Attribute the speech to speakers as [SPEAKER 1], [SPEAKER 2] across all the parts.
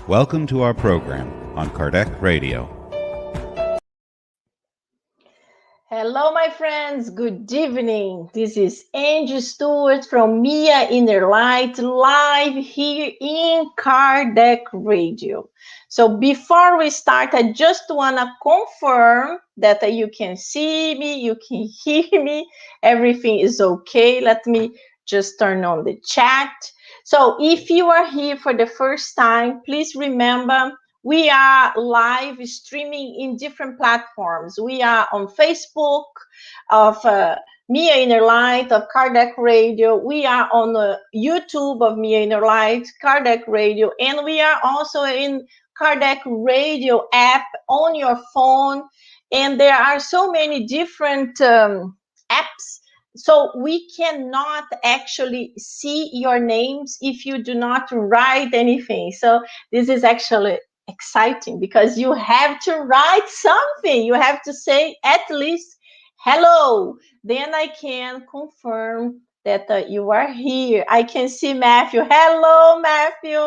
[SPEAKER 1] Welcome to our program on Kardec Radio.
[SPEAKER 2] Hello, my friends. Good evening. This is Angy Stewart from InnerLight, live here in Kardec Radio. So before we start, I just want to confirm that you can see me, you can hear me, everything is okay. Let me just turn on the chat. So if you are here for the first time, please remember we are live streaming in different platforms. We are on Facebook of InnerLight, of Kardec Radio. We are on the YouTube of InnerLight, Kardec Radio. And we are also in Kardec Radio app on your phone. And there are so many different apps. So we cannot actually see your names if you do not write anything. So this is actually exciting because you have to write something. You have to say at least hello. Then I can confirm that you are here. I can see Matthew. Hello, Matthew.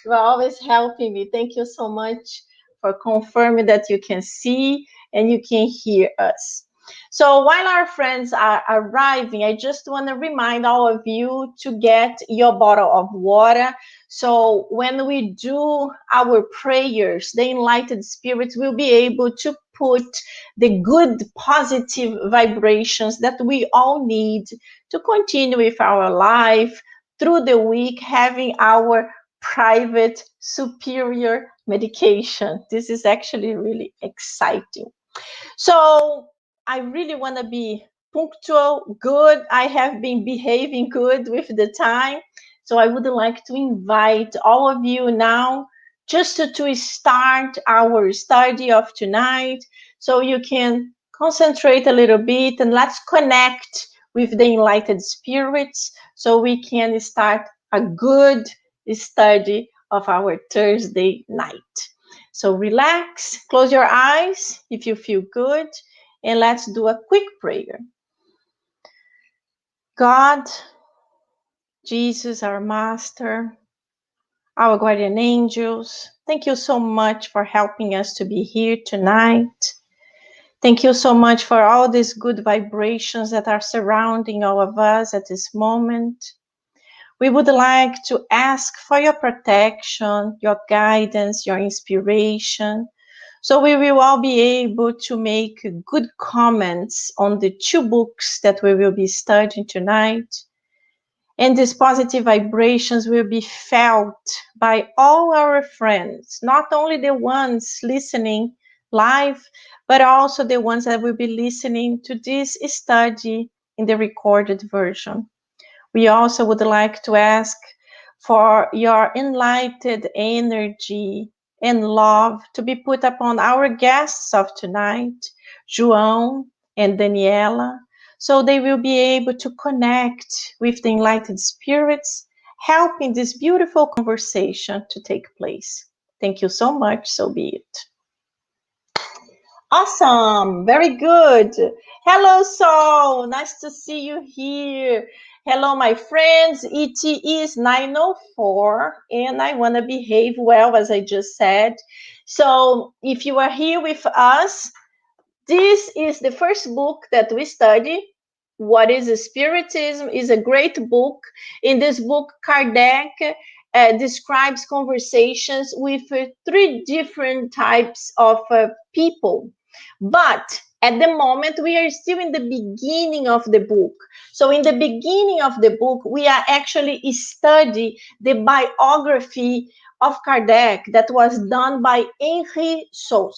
[SPEAKER 2] You are always helping me. Thank you so much for confirming that you can see and you can hear us. So while our friends are arriving, I just want to remind all of you to get your bottle of water. So when we do our prayers, the enlightened spirits will be able to put the good, positive vibrations that we all need to continue with our life through the week, having our private superior medication. This is actually really exciting. So I really want to be punctual, good. I have been behaving good with the time. So I would like to invite all of you now just to start our study of tonight. So you can concentrate a little bit and let's connect with the enlightened spirits so we can start a good study of our Thursday night. So relax, close your eyes if you feel good. And let's do a quick prayer. God, Jesus, our Master, our guardian angels, thank you so much for helping us to be here tonight. Thank you so much for all these good vibrations that are surrounding all of us at this moment. We would like to ask for your protection, your guidance, your inspiration. So we will all be able to make good comments on the two books that we will be studying tonight. And these positive vibrations will be felt by all our friends, not only the ones listening live, but also the ones that will be listening to this study in the recorded version. We also would like to ask for your enlightened energy and love to be put upon our guests of tonight, João and Daniela, so they will be able to connect with the enlightened spirits, helping this beautiful conversation to take place. Thank you so much, so be it. Awesome, very good. Hello, Saul, nice to see you here. Hello, my friends. It is 9:04, and I want to behave well, as I just said. So if you are here with us, this is the first book that we study. What is Spiritism? Is a great book. In this book, Kardec describes conversations with three different types of people. But at the moment, we are still in the beginning of the book. So in the beginning of the book, we are actually studying the biography of Kardec that was done by Angy Stewart.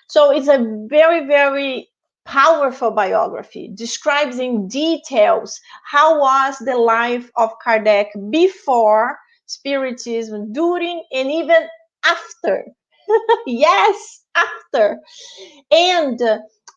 [SPEAKER 2] So it's a very, very powerful biography, describes in details how was the life of Kardec before Spiritism, during, and even after. Yes, after. And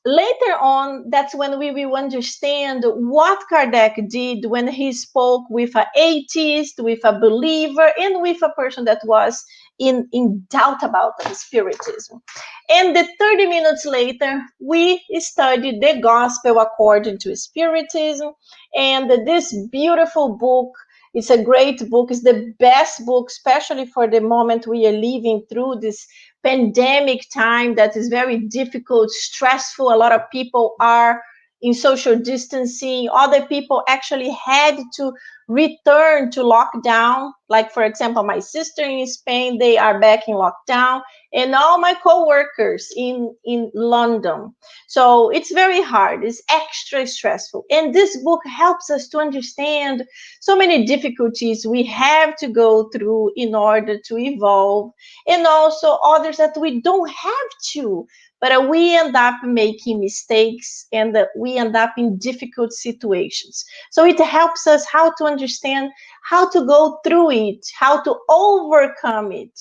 [SPEAKER 2] later on, that's when we will understand what Kardec did when he spoke with an atheist, with a believer, and with a person that was in doubt about the Spiritism. And the 30 minutes later, we studied the Gospel according to Spiritism, and this beautiful book It's a great book. It's the best book, especially for the moment we are living through, this pandemic time that is very difficult, stressful. A lot of people are in social distancing. Other people actually had to return to lockdown. Like, for example, my sister in Spain, they are back in lockdown, and all my co-workers in London. So it's very hard. It's extra stressful. And this book helps us to understand so many difficulties we have to go through in order to evolve, and also others that we don't have to, but we end up making mistakes, and we end up in difficult situations. So it helps us how to understand how to go through it, how to overcome it,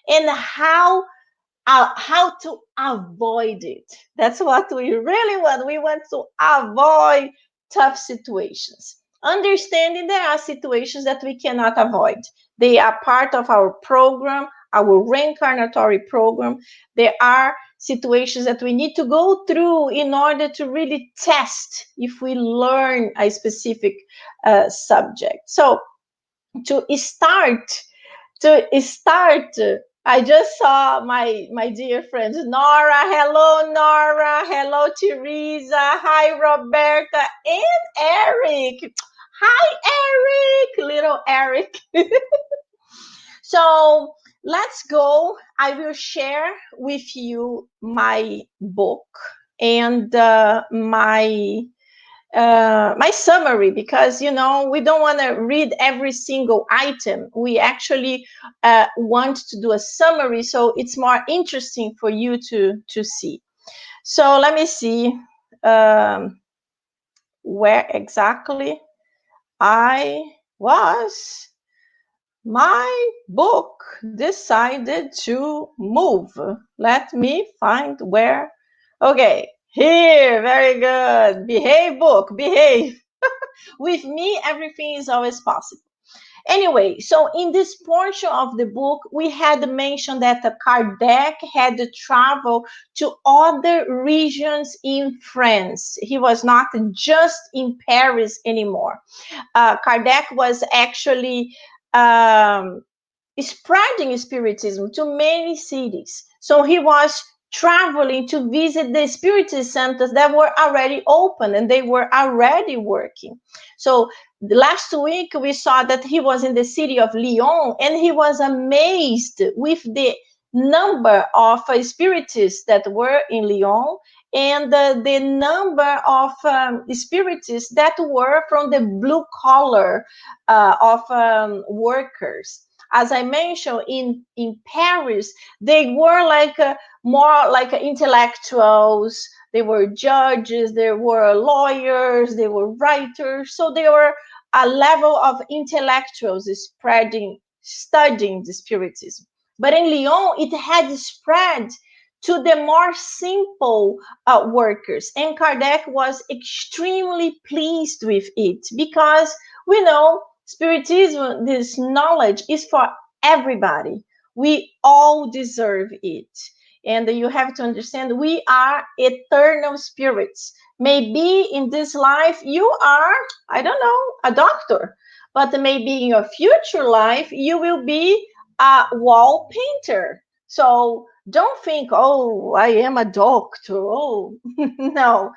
[SPEAKER 2] and how to avoid it. That's what we really want. We want to avoid tough situations. Understanding there are situations that we cannot avoid. They are part of our program, our reincarnatory program. There are situations that we need to go through in order to really test if we learn a specific subject. So to start, I just saw my dear friends Nora. Hello, Nora. Hello, Teresa. Hi, Roberta and Eric. Hi, Eric, little Eric. So let's go. I will share with you my book and my summary, because we don't want to read every single item. We actually want to do a summary, so it's more interesting for you to see. So let me see where exactly I was. My book decided to move. Let me find where. Okay, here, very good. Behave, book, behave. With me, everything is always possible. Anyway, so in this portion of the book, we had mentioned that Kardec had to travel to other regions in France. He was not just in Paris anymore. Kardec was actually spreading Spiritism to many cities. So he was traveling to visit the Spiritist centers that were already open and they were already working. So last week we saw that he was in the city of Lyon, and he was amazed with the number of spiritists that were in Lyon, and the number of spiritists that were from the blue collar of workers. As I mentioned, in Paris, they were like more like intellectuals. They were judges, they were lawyers, they were writers. So they were a level of intellectuals studying the Spiritism. But in Lyon, it had spread to the more simple workers. And Kardec was extremely pleased with it, because we know Spiritism, this knowledge is for everybody. We all deserve it. And you have to understand, we are eternal spirits. Maybe in this life you are, I don't know, a doctor, but maybe in your future life you will be a wall painter. So don't think, oh, I am a doctor. Oh, no.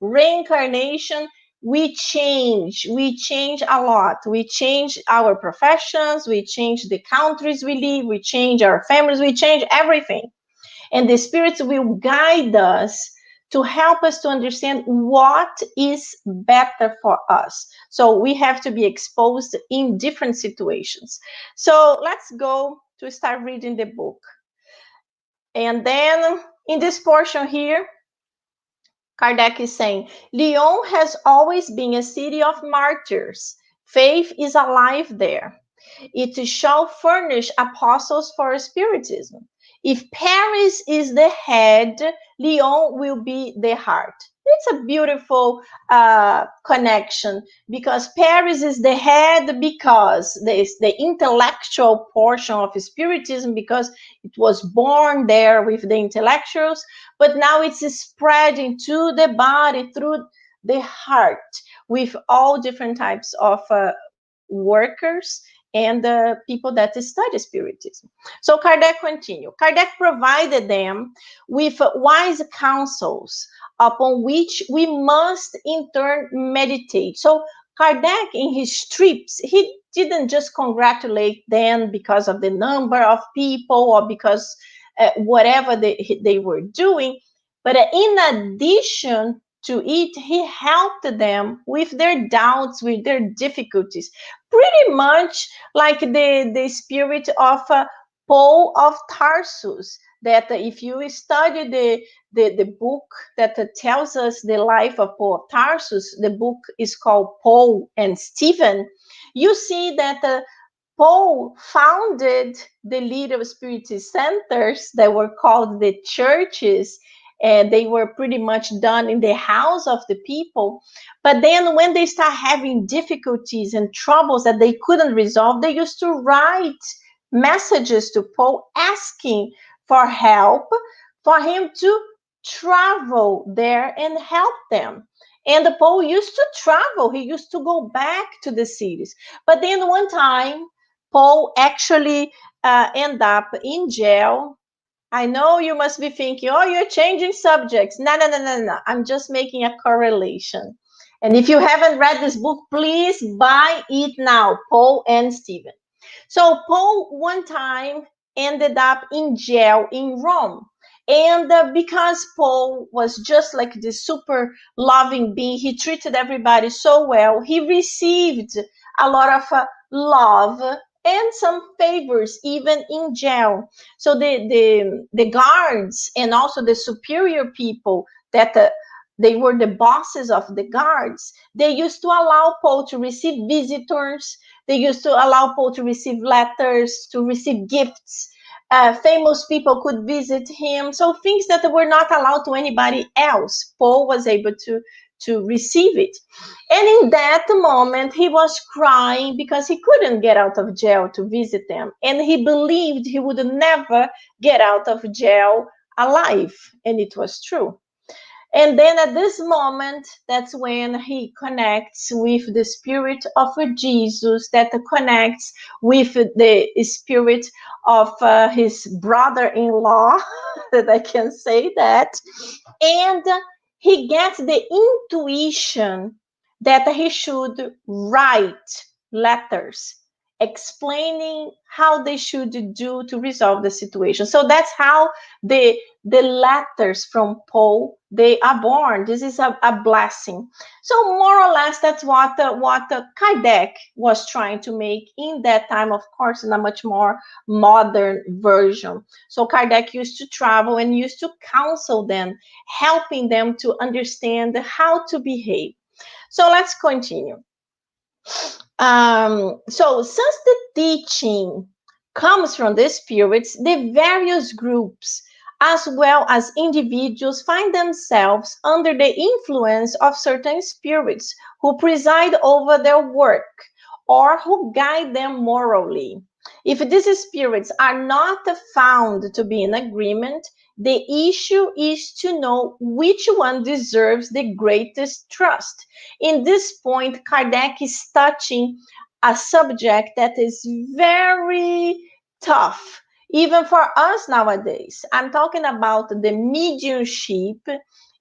[SPEAKER 2] Reincarnation, we change a lot. We change our professions, we change the countries we live, we change our families, we change everything. And the spirits will guide us to help us to understand what is better for us. So we have to be exposed in different situations. So let's go to start reading the book. And then in this portion here, Kardec is saying, Lyon has always been a city of martyrs. Faith is alive there. It shall furnish apostles for Spiritism. If Paris is the head, Lyon will be the heart. It's a beautiful connection, because Paris is the head because there's the intellectual portion of Spiritism, because it was born there with the intellectuals, but now it's spreading to the body through the heart with all different types of workers and the people that study Spiritism. So Kardec continued. Kardec provided them with wise counsels upon which we must in turn meditate. So Kardec, in his trips, he didn't just congratulate them because of the number of people or because whatever they were doing, but in addition to it, he helped them with their doubts, with their difficulties, pretty much like the spirit of Paul of Tarsus. That if you study the book that tells us the life of Paul of Tarsus, the book is called Paul and Stephen, you see that Paul founded the little Spiritist centers that were called the churches, and they were pretty much done in the house of the people. But then when they start having difficulties and troubles that they couldn't resolve, they used to write messages to Paul asking for help, for him to travel there and help them. And Paul used to travel. He used to go back to the cities. But then one time, Paul actually ended up in jail. I know you must be thinking, oh, you're changing subjects. No. I'm just making a correlation. And if you haven't read this book, please buy it now, Paul and Stephen. So Paul one time ended up in jail in Rome. And because Paul was just like this super loving being, he treated everybody so well, he received a lot of love and some favors even in jail. So the guards and also the superior people that they were the bosses of the guards, they used to allow Paul to receive visitors. They used to allow Paul to receive letters, to receive gifts. Famous people could visit him. So things that were not allowed to anybody else, Paul was able to receive it. And in that moment, he was crying because he couldn't get out of jail to visit them. And he believed he would never get out of jail alive. And it was true. And then at this moment, that's when he connects with the spirit of Jesus, that connects with the spirit of his brother-in-law, that I can say that. And he gets the intuition that he should write letters explaining how they should do to resolve the situation. So that's how the letters from Paul, they are born. This is a blessing. So more or less, that's what Kardec was trying to make in that time, of course, in a much more modern version. So Kardec used to travel and used to counsel them, helping them to understand how to behave. So let's continue. So since the teaching comes from the spirits, the various groups as well as individuals find themselves under the influence of certain spirits who preside over their work or who guide them morally. If these spirits are not found to be in agreement, the issue is to know which one deserves the greatest trust. In this point, Kardec is touching a subject that is very tough, even for us nowadays. I'm talking about the mediumship,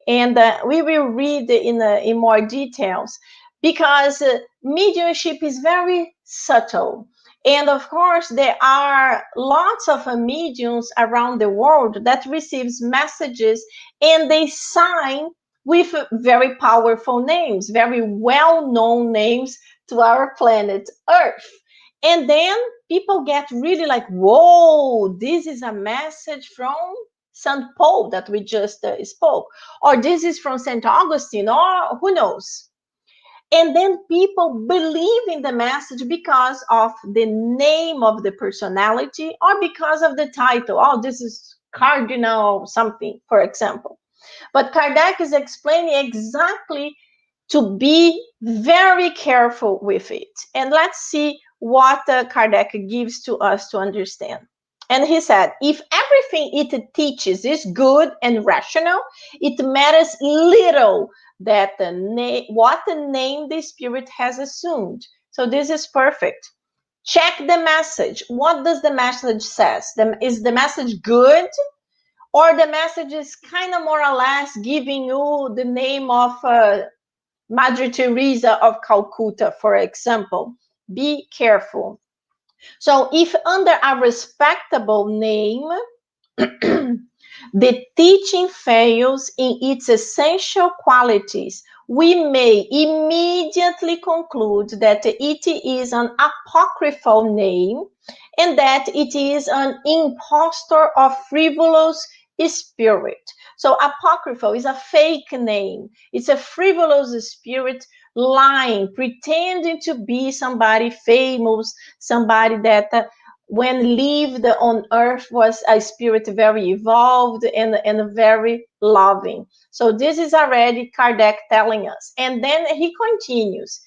[SPEAKER 2] and we will read in more details, because mediumship is very subtle. And of course, there are lots of mediums around the world that receives messages and they sign with very powerful names, very well-known names to our planet Earth. And then people get really like, whoa, this is a message from St. Paul that we just spoke, or this is from St. Augustine, or who knows. And then people believe in the message because of the name of the personality or because of the title. Oh, this is Cardinal something, for example. But Kardec is explaining exactly to be very careful with it. And let's see what Kardec gives to us to understand. And he said, if everything it teaches is good and rational, it matters little that what the name the spirit has assumed, So this is perfect. Check the message. What does the message says? Is the message good? Or the message is kind of more or less giving you the name of Madre Teresa of Calcutta, for example. Be careful. So if under a respectable name, the teaching fails in its essential qualities, we may immediately conclude that it is an apocryphal name and that it is an impostor or frivolous spirit. So apocryphal is a fake name. It's a frivolous spirit lying, pretending to be somebody famous, somebody that when lived on earth was a spirit very evolved and very loving. So this is already Kardec telling us. And then he continues,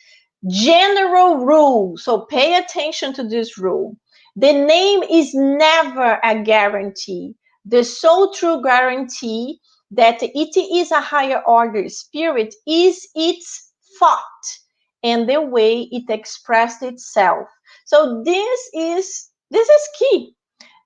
[SPEAKER 2] general rule. So pay attention to this rule. The name is never a guarantee. The sole true guarantee that it is a higher order spirit is its thought and the way it expressed itself. So this is key.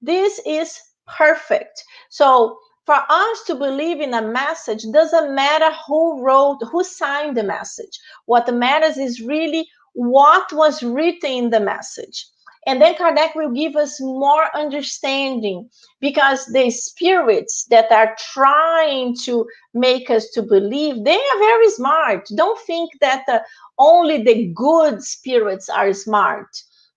[SPEAKER 2] This is perfect. So for us to believe in a message, doesn't matter who signed the message. What matters is really what was written in the message. And then Kardec will give us more understanding, because the spirits that are trying to make us to believe, they are very smart. Don't think that only the good spirits are smart,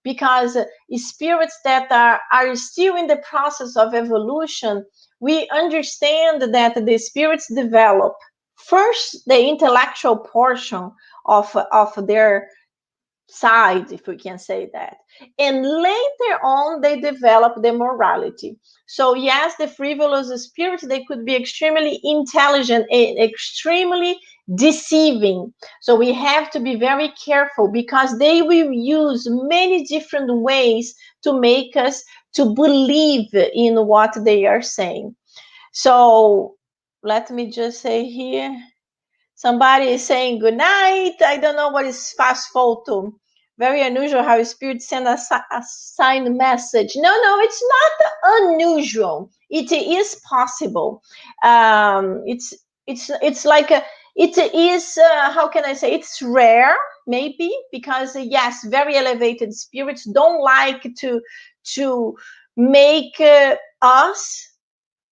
[SPEAKER 2] because spirits that are still in the process of evolution, we understand that the spirits develop first the intellectual portion of their side, if we can say that. And later on, they develop the morality. So yes, the frivolous spirits, they could be extremely intelligent and extremely deceiving. So we have to be very careful, because they will use many different ways to make us to believe in what they are saying. So let me just say here, somebody is saying good night. I don't know what is fast photo. Very unusual how spirit send a signed message. No, it's not unusual. It is possible. It's like it is. How can I say? It's rare, maybe, because yes, very elevated spirits don't like to make us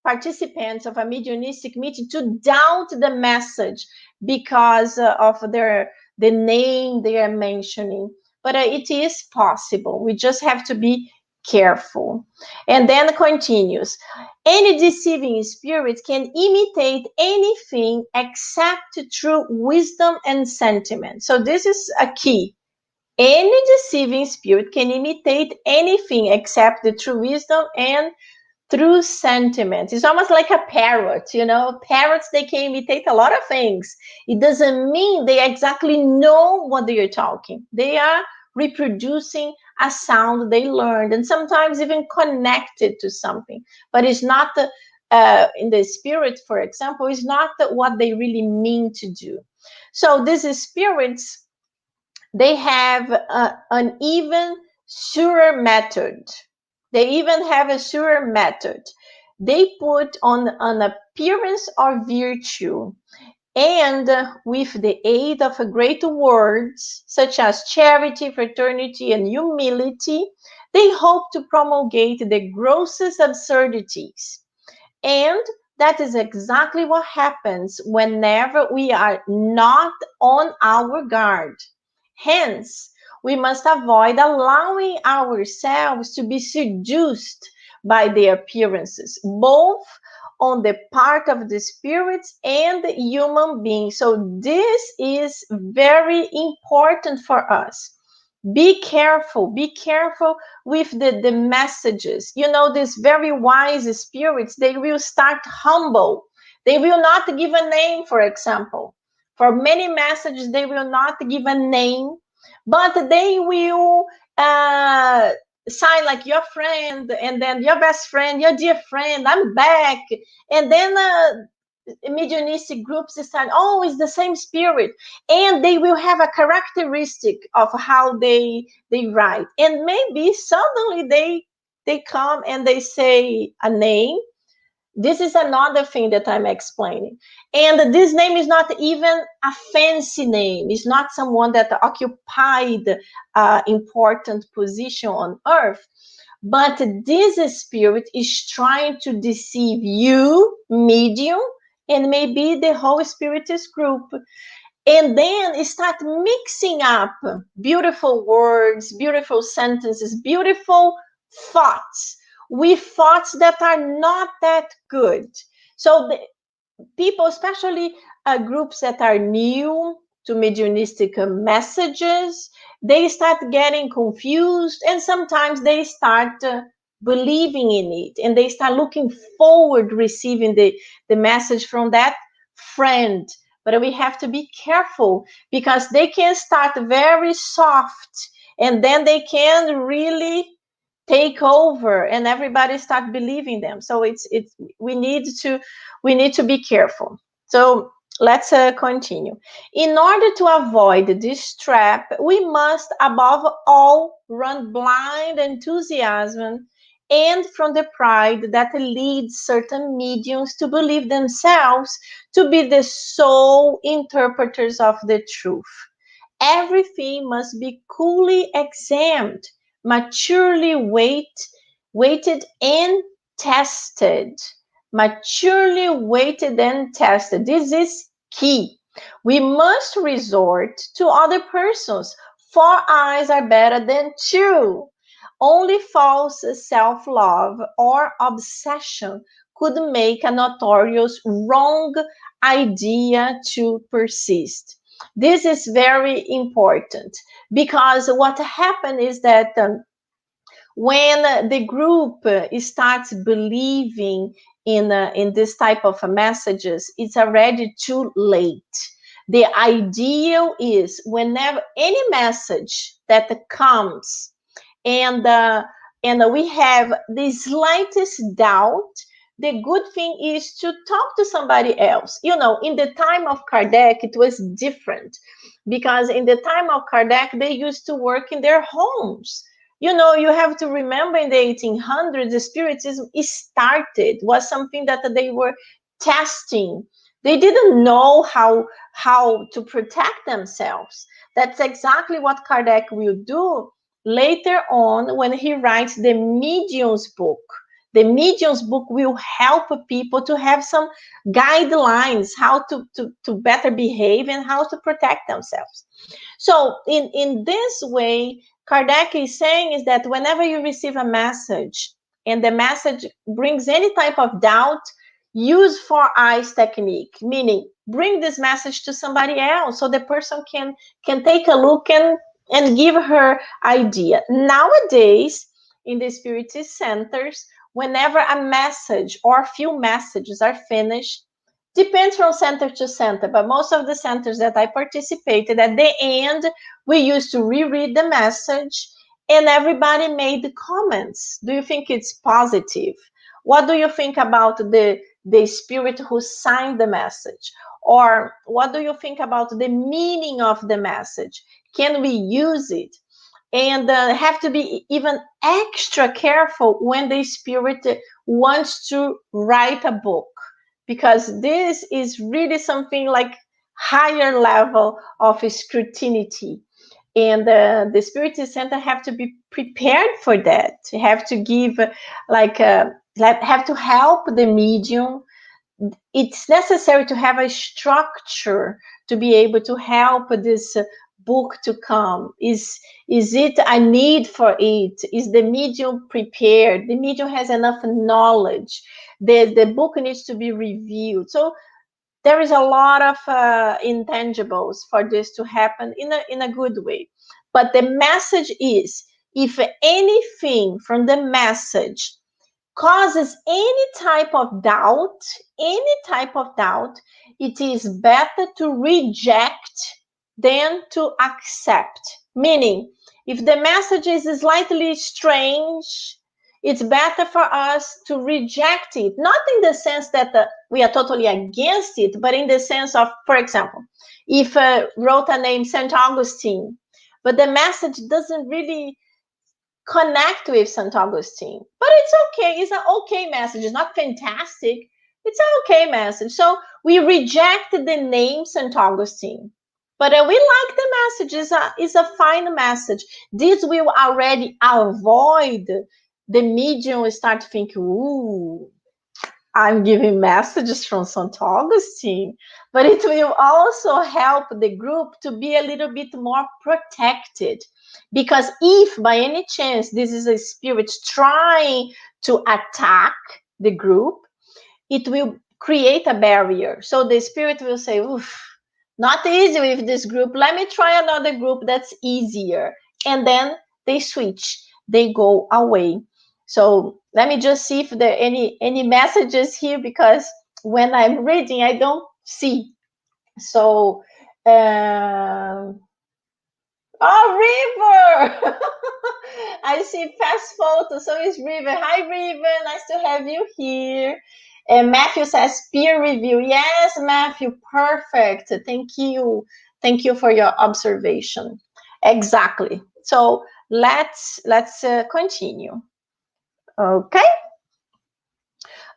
[SPEAKER 2] participants of a mediumistic meeting to doubt the message because of the name they are mentioning. But it is possible. We just have to be careful. And then continues, any deceiving spirit can imitate anything except true wisdom and sentiment. So this is a key. Any deceiving spirit can imitate anything except the true wisdom and through sentiment. It's almost like a parrot, Parrots, they can imitate a lot of things. It doesn't mean they exactly know what they are talking. They are reproducing a sound they learned, and sometimes even connected to something. But it's not in the spirit, for example, it's not what they really mean to do. So these spirits, they have an even surer method. They even have a surer method. They put on an appearance of virtue, and with the aid of great words such as charity, fraternity, and humility, they hope to promulgate the grossest absurdities. And that is exactly what happens whenever we are not on our guard. Hence, we must avoid allowing ourselves to be seduced by the appearances, both on the part of the spirits and the human beings. So this is very important for us. Be careful with the messages. These very wise spirits, they will start humble. They will not give a name, for example. For many messages, they will not give a name, but they will sign like your friend, and then your best friend, your dear friend, I'm back. And then mediumistic groups decide, oh, it's the same spirit, and they will have a characteristic of how they write, and maybe suddenly they come and they say a name. This is another thing that I'm explaining. And this name is not even a fancy name. It's not someone that occupied an important position on earth. But this spirit is trying to deceive you, medium, and maybe the whole spiritist group. And then start mixing up beautiful words, beautiful sentences, beautiful thoughts with thoughts that are not that good. So the people, especially groups that are new to mediumistic messages, they start getting confused, and sometimes they start believing in it, and they start looking forward receiving the message from that friend. But we have to be careful, because they can start very soft, and then they can really take over, and everybody start believing them. So it's we need to be careful. So let's continue. In order to avoid this trap, we must above all run blind enthusiasm and from the pride that leads certain mediums to believe themselves to be the sole interpreters of the truth. Everything must be coolly examined, maturely weighted and tested. Maturely weighted and tested. This is key. We must resort to other persons. 4 eyes are better than 2. Only false self-love or obsession could make a notorious wrong idea to persist. This is very important, because what happened is that when the group starts believing in this type of messages, it's already too late. The ideal is, whenever any message that comes and we have the slightest doubt, the good thing is to talk to somebody else. In the time of Kardec, it was different, because in the time of Kardec, they used to work in their homes. You have to remember, in the 1800s, the Spiritism was something that they were testing. They didn't know how to protect themselves. That's exactly what Kardec will do later on when he writes the Medium's book. The Medium's book will help people to have some guidelines how to better behave and how to protect themselves. So in this way, Kardec is saying is that whenever you receive a message and the message brings any type of doubt, use 4 eyes technique, meaning bring this message to somebody else so the person can take a look and give her idea. Nowadays, in the Spiritist centers, whenever a message or a few messages are finished, depends from center to center, but most of the centers that I participated, at the end, we used to reread the message and everybody made comments. Do you think it's positive? What do you think about the spirit who signed the message? Or what do you think about the meaning of the message? Can we use it? And have to be even extra careful when the spirit wants to write a book, because this is really something like higher level of scrutiny. And the Spiritist Center have to be prepared for that. Have to give have to help the medium. It's necessary to have a structure to be able to help this book to come. Is it a need for it? Is the medium prepared? The medium has enough knowledge. The book needs to be reviewed. So there is a lot of intangibles for this to happen in a good way. But the message is, if anything from the message causes any type of doubt, it is better to reject than to accept. Meaning, if the message is slightly strange, It's better for us to reject it, not in the sense that we are totally against it, but in the sense of, for example, if wrote a name St. Augustine, but the message doesn't really connect with St. Augustine. But it's okay. It's an okay message. It's not fantastic. It's an okay message. So we reject the name St. Augustine. But we like the message. It's a fine message. This will already avoid the medium will start to think, ooh, I'm giving messages from St. Augustine, but it will also help the group to be a little bit more protected. Because if by any chance this is a spirit trying to attack the group, it will create a barrier. So the spirit will say, oof, not easy with this group. Let me try another group that's easier. And then they switch, they go away. So let me just see if there are any messages here, because when I'm reading, I don't see. So, River! I see past photos. So it's River. Hi, River. Nice to have you here. And Matthew says peer review. Yes, Matthew. Perfect. Thank you. Thank you for your observation. Exactly. So let's continue. Okay.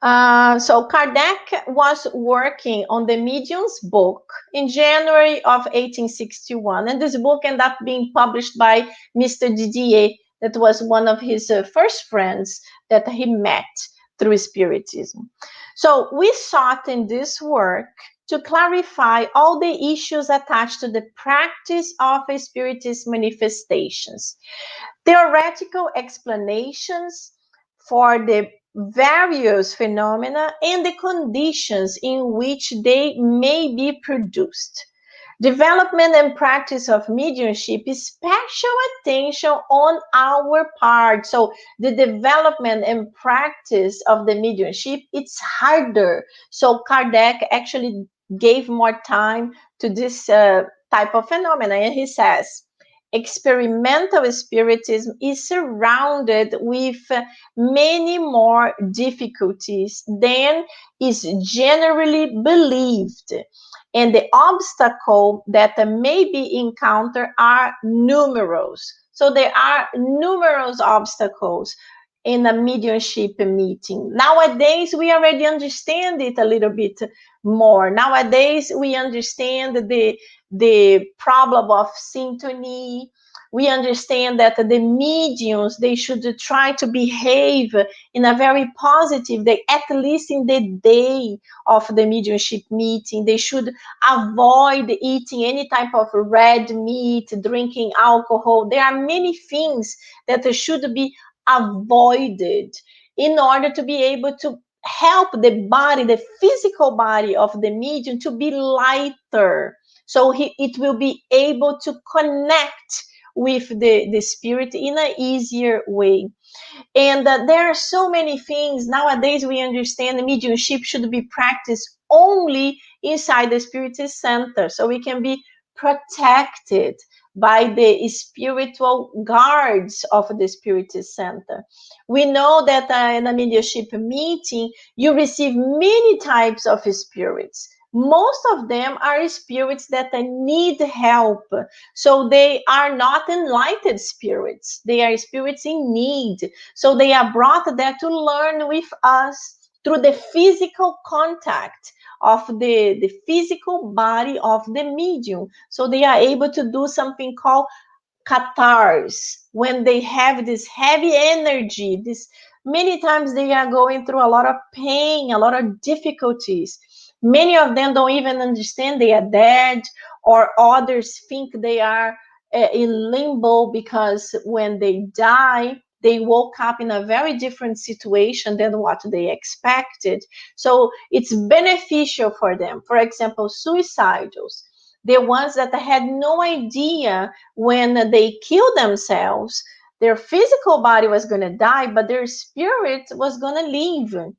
[SPEAKER 2] So Kardec was working on the Medium's book in January of 1861, and this book ended up being published by Mr. Didier, that was one of his first friends that he met through Spiritism. So we sought in this work to clarify all the issues attached to the practice of Spiritist manifestations, theoretical explanations for the various phenomena and the conditions in which they may be produced. Development and practice of mediumship is special attention on our part. So the development and practice of the mediumship, it's harder. So Kardec actually gave more time to this type of phenomena. And he says, experimental spiritism is surrounded with many more difficulties than is generally believed, and the obstacles that may be encountered are numerous. So there are numerous obstacles in a mediumship meeting. Nowadays, we already understand it a little bit more. Nowadays, we understand the problem of syntony. We understand that the mediums, they should try to behave in a very positive way, at least in the day of the mediumship meeting. They should avoid eating any type of red meat, drinking alcohol. There are many things that should be avoided in order to be able to help the body, the physical body of the medium, to be lighter. So it will be able to connect with the spirit in an easier way. And there are so many things. Nowadays, we understand the mediumship should be practiced only inside the Spiritist center, so we can be protected by the spiritual guards of the Spiritist center. We know that in a mediumship meeting, you receive many types of spirits. Most of them are spirits that need help. So they are not enlightened spirits. They are spirits in need. So they are brought there to learn with us through the physical contact of the physical body of the medium. So they are able to do something called catharsis when they have this heavy energy. Many times they are going through a lot of pain, a lot of difficulties. Many of them don't even understand they are dead, or others think they are in limbo, because when they die, they woke up in a very different situation than what they expected. So it's beneficial for them. For example, suicidals, the ones that had no idea when they killed themselves, their physical body was going to die, but their spirit was going to live.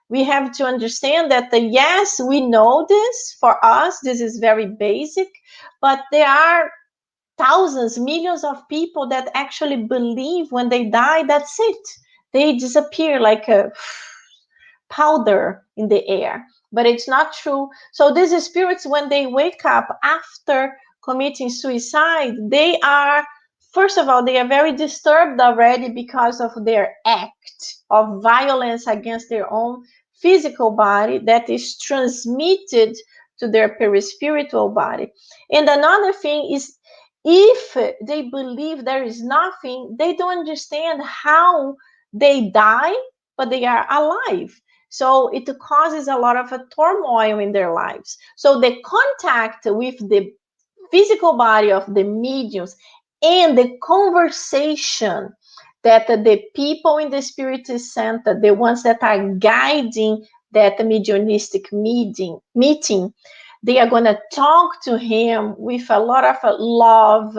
[SPEAKER 2] We have to understand that, yes, we know this. For us, this is very basic, but there are thousands, millions of people that actually believe when they die, that's it. they disappear like a powder in the air. But it's not true. So these spirits, when they wake up after committing suicide, they are, first of all, they are very disturbed already because of their act of violence against their own physical body that is transmitted to their perispiritual body. And another thing is, if they believe there is nothing, they don't understand how they die, but they are alive. So it causes a lot of turmoil in their lives. So the contact with the physical body of the mediums and the conversation that the people in the Spiritist Center, the ones that are guiding that mediumistic meeting, they are going to talk to him with a lot of love,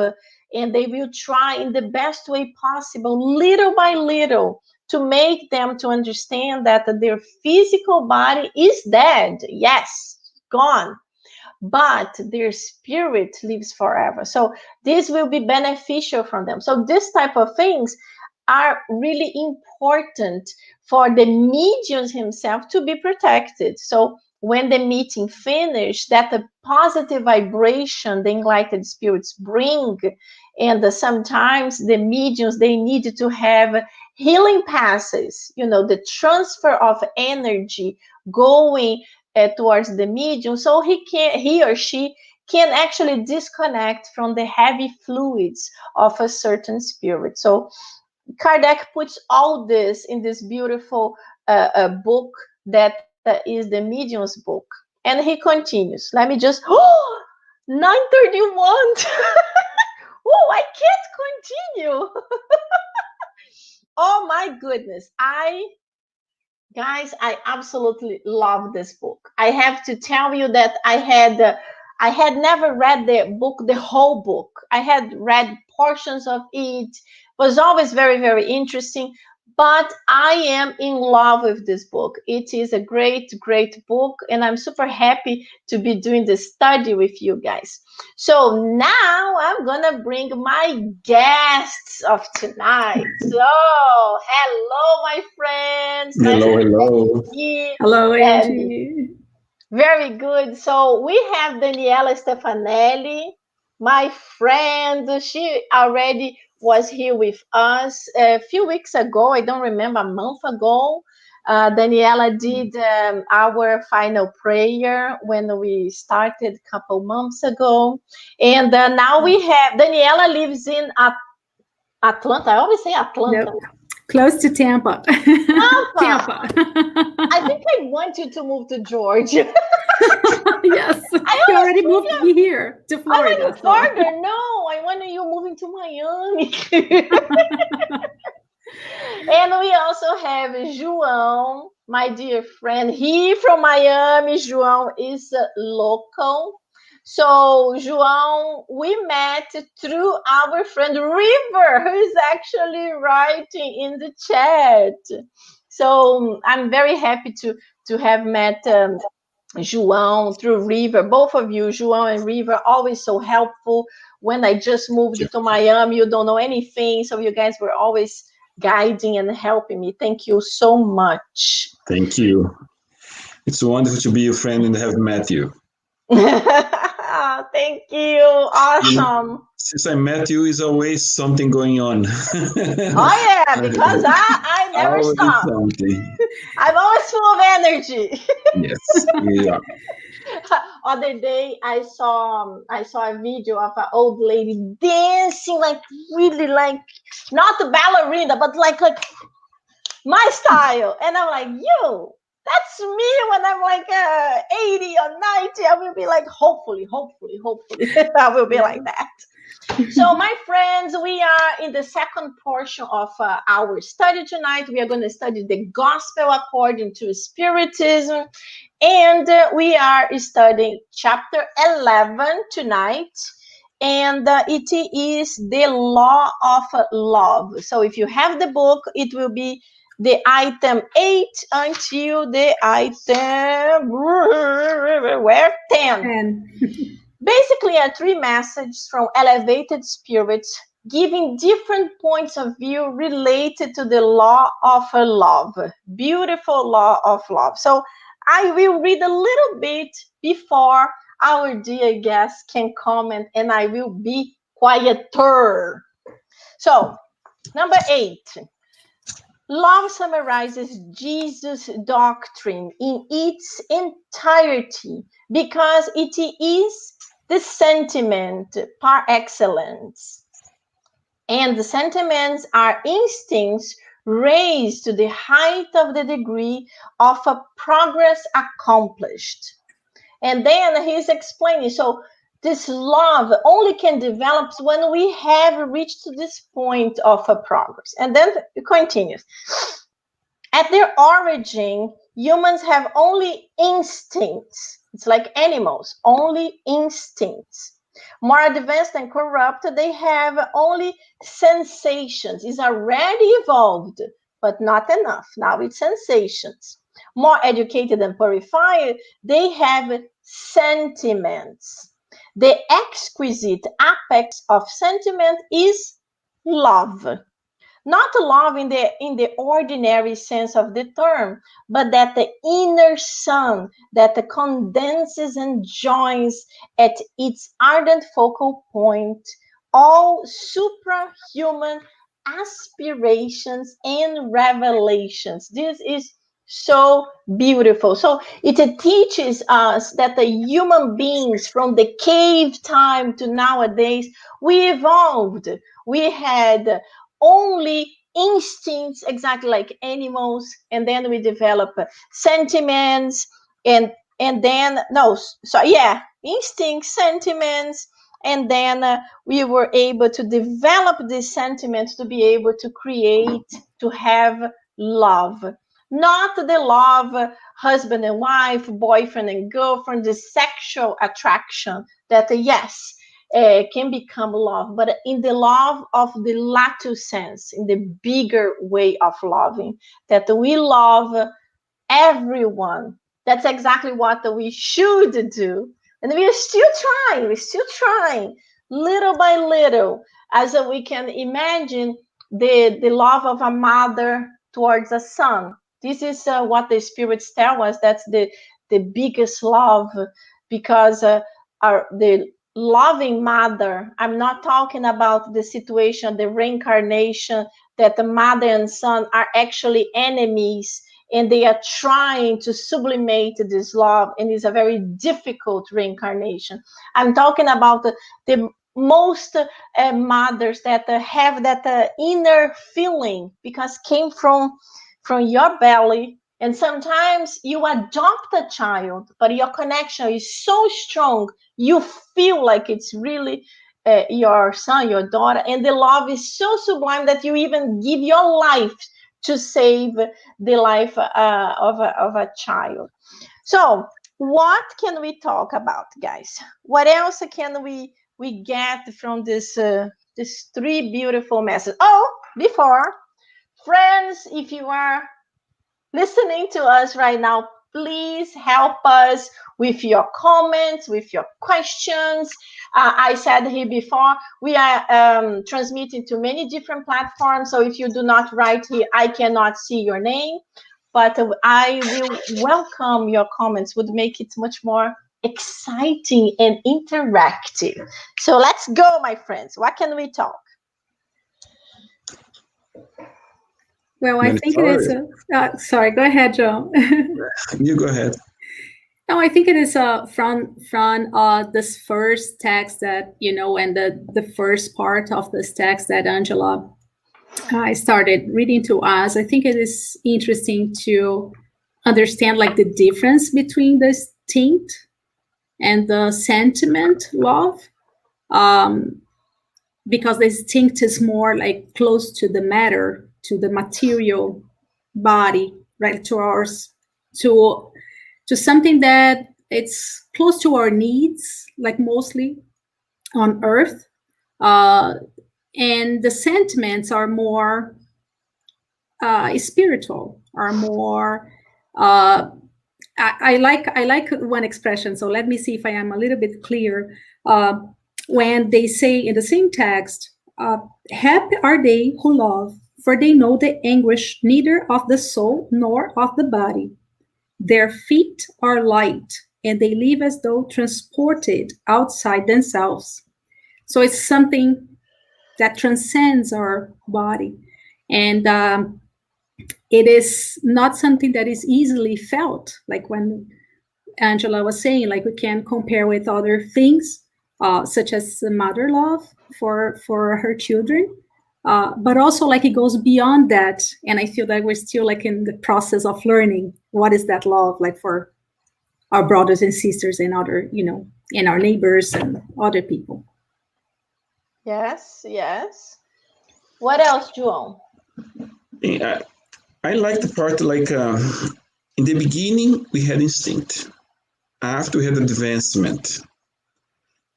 [SPEAKER 2] and they will try in the best way possible, little by little, to make them to understand that their physical body is dead. Yes, gone. But their spirit lives forever. So this will be beneficial for them. So this type of things are really important for the medium himself to be protected. So when the meeting finished, that the positive vibration the enlightened spirits bring, and sometimes the mediums, they need to have healing passes, the transfer of energy going towards the medium, so he or she can actually disconnect from the heavy fluids of a certain spirit. So Kardec puts all this in this beautiful book that is the medium's book. And he continues. Let me just, 9:31. Oh, I can't continue. Oh my goodness. Guys, I absolutely love this book. I have to tell you that I had never read the whole book. I had read portions of it. It was always very, very interesting. But I am in love with this book. It is a great, great book, and I'm super happy to be doing this study with you guys. So now I'm gonna bring my guests of tonight. So hello, my friends.
[SPEAKER 3] Hello, hello.
[SPEAKER 4] Hello, Angie.
[SPEAKER 2] Very good. So we have Daniela Stefanelli, my friend. She already was here with us a few weeks ago. I don't remember, a month ago. Daniela did our final prayer when we started a couple months ago. And now we have, Daniela lives in Atlanta. I always say Atlanta.
[SPEAKER 4] Nope. Close to Tampa.
[SPEAKER 2] Tampa. I think I want you to move to Georgia.
[SPEAKER 4] Yes, you already moved me here to Florida.
[SPEAKER 2] I want you farther. No, I want you moving to Miami. And we also have João, my dear friend. He from Miami. João is local. So, João, we met through our friend River, who is actually writing in the chat. So, I'm very happy to have met João through River. Both of you, João and River, always so helpful. When I just moved to Miami, you don't know anything. So, you guys were always guiding and helping me. Thank you so much.
[SPEAKER 3] Thank you. It's wonderful to be your friend and have met you.
[SPEAKER 2] Thank you. Awesome.
[SPEAKER 3] Since I met you, is always something going on.
[SPEAKER 2] Oh yeah, because I never
[SPEAKER 3] always
[SPEAKER 2] stop.
[SPEAKER 3] Something.
[SPEAKER 2] I'm always full of energy.
[SPEAKER 3] Yes, we are.
[SPEAKER 2] Other day I saw a video of an old lady dancing really not a ballerina, but like my style. And I'm like, that's me when I'm 80 or 90. I will be hopefully, I will be like that. So, my friends, we are in the second portion of our study tonight. We are going to study the gospel according to Spiritism. And we are studying chapter 11 tonight. And it is the law of love. So, if you have the book, it will be the item 8 until the item 10. Basically, are 3 messages from elevated spirits giving different points of view related to the law of love, beautiful law of love. So I will read a little bit before our dear guests can comment, and I will be quieter. So, number 8. Love summarizes Jesus' doctrine in its entirety because it is the sentiment par excellence. And the sentiments are instincts raised to the height of the degree of a progress accomplished. And then he's explaining, so this love only can develop when we have reached this point of a progress. And then it continues. At their origin, humans have only instincts. It's like animals, only instincts. More advanced and corrupt, they have only sensations. It's already evolved, but not enough. Now it's sensations. More educated and purified, they have sentiments. The exquisite apex of sentiment is love. Not love in the ordinary sense of the term, but that the inner sun that condenses and joins at its ardent focal point all suprahuman aspirations and revelations. This is so beautiful. So it teaches us that the human beings from the cave time to nowadays, we evolved. We had only instincts, exactly like animals, and then we develop sentiments, and then instincts, sentiments, and then we were able to develop these sentiments to be able to create, to have love. Not the love husband and wife, boyfriend and girlfriend, the sexual attraction that yes, can become love, but in the love of the latter sense, in the bigger way of loving, that we love everyone. That's exactly what we should do. And we're still trying, little by little, as we can imagine the love of a mother towards a son. This is what the spirits tell us. That's the biggest love, because the loving mother, I'm not talking about the situation, the reincarnation, that the mother and son are actually enemies and they are trying to sublimate this love, and it's a very difficult reincarnation. I'm talking about the most mothers that have that inner feeling, because came from your belly. And sometimes you adopt a child, but your connection is so strong, you feel like it's really your son, your daughter, and the love is so sublime that you even give your life to save the life of a child. So what can we talk about, guys? What else can we get from this three beautiful messages? Oh, before, friends, if you are listening to us right now, please help us with your comments, with your questions. I said here before, we are transmitting to many different platforms. So if you do not write here, I cannot see your name, but I will welcome your comments, would make it much more exciting and interactive. So let's go, my friends. What can we talk?
[SPEAKER 4] Well, I think it is sorry, go ahead, Joe.
[SPEAKER 3] You go ahead.
[SPEAKER 4] No, I think it is from this first text that, and the first part of this text that Angela started reading to us. I think it is interesting to understand like the difference between the instinct and the sentiment love, because the instinct is more like close to the matter, to the material body, right? To something that it's close to our needs, like mostly on earth. And the sentiments are more spiritual, are more I like one expression, so let me see if I am a little bit clear. When they say in the same text, Happy are they who love, for they know the anguish neither of the soul nor of the body. Their feet are light, and they live as though transported outside themselves. So it's something that transcends our body. And it is not something that is easily felt, like when Angela was saying, like we can compare with other things, such as mother love for her children. But also like it goes beyond that. And I feel that we're still like in the process of learning what is that love like for our brothers and sisters and other, and our neighbors and other people.
[SPEAKER 2] Yes, yes. What else, João?
[SPEAKER 3] I like the part like in the beginning we had instinct. After we had advancement.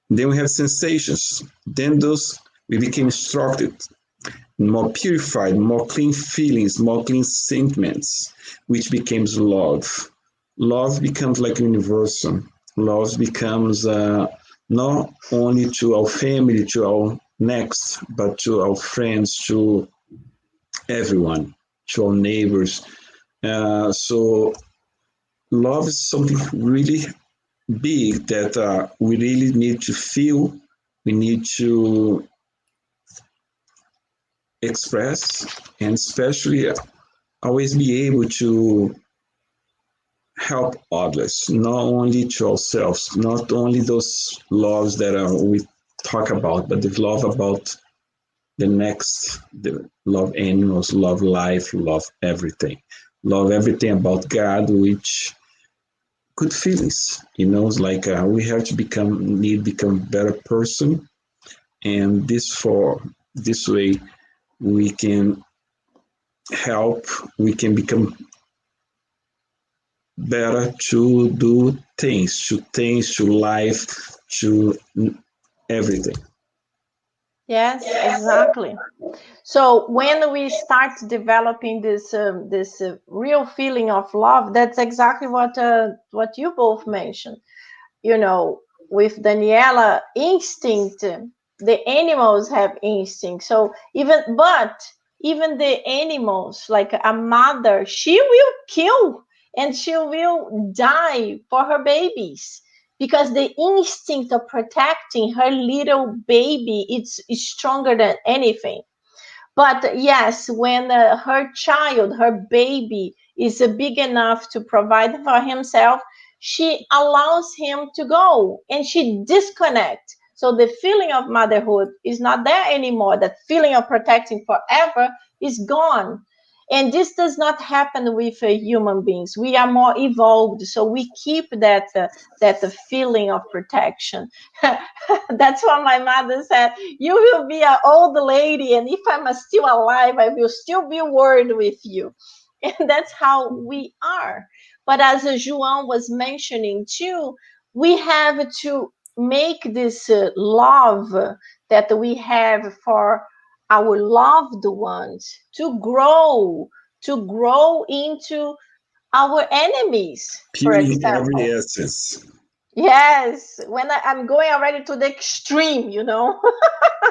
[SPEAKER 3] Then we have sensations. Then those we became instructed, more purified, more clean feelings, more clean sentiments, which becomes love. Love becomes like universal. Love becomes not only to our family, to our next, but to our friends, to everyone, to our neighbors. So love is something really big that we really need to feel, we need to express, and especially always be able to help others, not only to ourselves, not only those loves that we talk about, but the love about the next, the love animals, love life, love everything about God, which good feelings, it's like we have to become better person, and this way we can help, we can become better to do things, to life, to everything.
[SPEAKER 2] Yes, exactly. So when we start developing this real feeling of love, that's exactly what you both mentioned. With Daniela, instinct. The animals have instinct. So even the animals, like a mother, she will kill and she will die for her babies, because the instinct of protecting her little baby is stronger than anything. But yes, when her child, her baby, is big enough to provide for himself, she allows him to go and she disconnects. So the feeling of motherhood is not there anymore. That feeling of protecting forever is gone. And this does not happen with human beings. We are more evolved, so we keep that feeling of protection. That's what my mother said. You will be an old lady, and if I'm still alive, I will still be worried with you. And that's how we are. But as João was mentioning too, we have to make this love that we have for our loved ones to grow into our enemies, for
[SPEAKER 3] Purely every
[SPEAKER 2] example.
[SPEAKER 3] essence.
[SPEAKER 2] Yes, when I'm going already to the extreme, to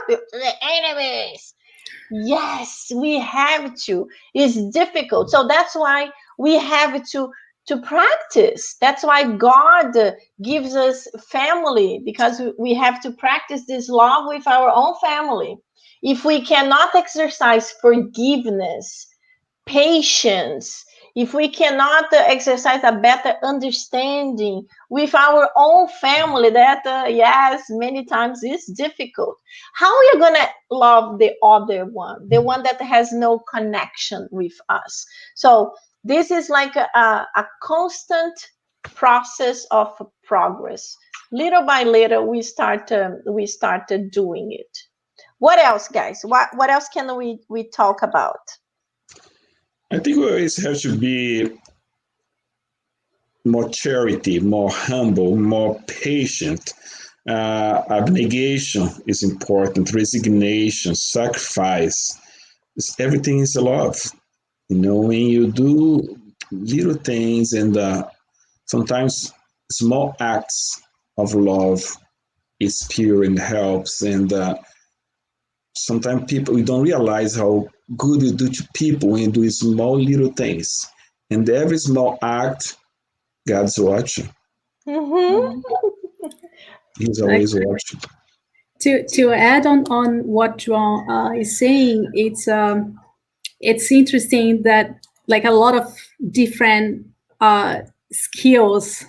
[SPEAKER 2] the enemies. Yes, we have to. It's difficult. So that's why we have to practice. That's why God gives us family, because we have to practice this love with our own family. If we cannot exercise forgiveness, patience, if we cannot exercise a better understanding with our own family, that yes, many times is difficult. How are you going to love the other one, the one that has no connection with us? So this is like a constant process of progress. Little by little we started doing it. What else, guys? What else can we talk about?
[SPEAKER 3] I think we always have to be more charity, more humble, more patient. Abnegation is important, resignation, sacrifice. Everything is love. When you do little things and sometimes small acts of love is pure and helps. And Sometimes people, we don't realize how good you do to people when you do small little things. And every small act, God's watching.
[SPEAKER 2] Mm-hmm.
[SPEAKER 3] He's always watching.
[SPEAKER 4] To add on what João is saying, it's interesting that like a lot of different skills,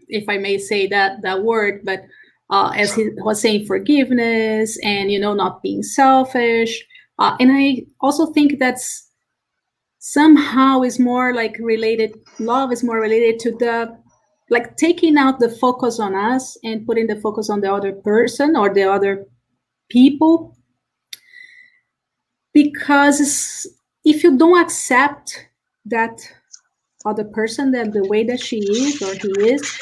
[SPEAKER 4] if I may say that word, but as he was saying, forgiveness and not being selfish, and I also think that's somehow is more like related. Love is more related to the like taking out the focus on us and putting the focus on the other person or the other people, because if you don't accept that other person, that the way that she is or he is,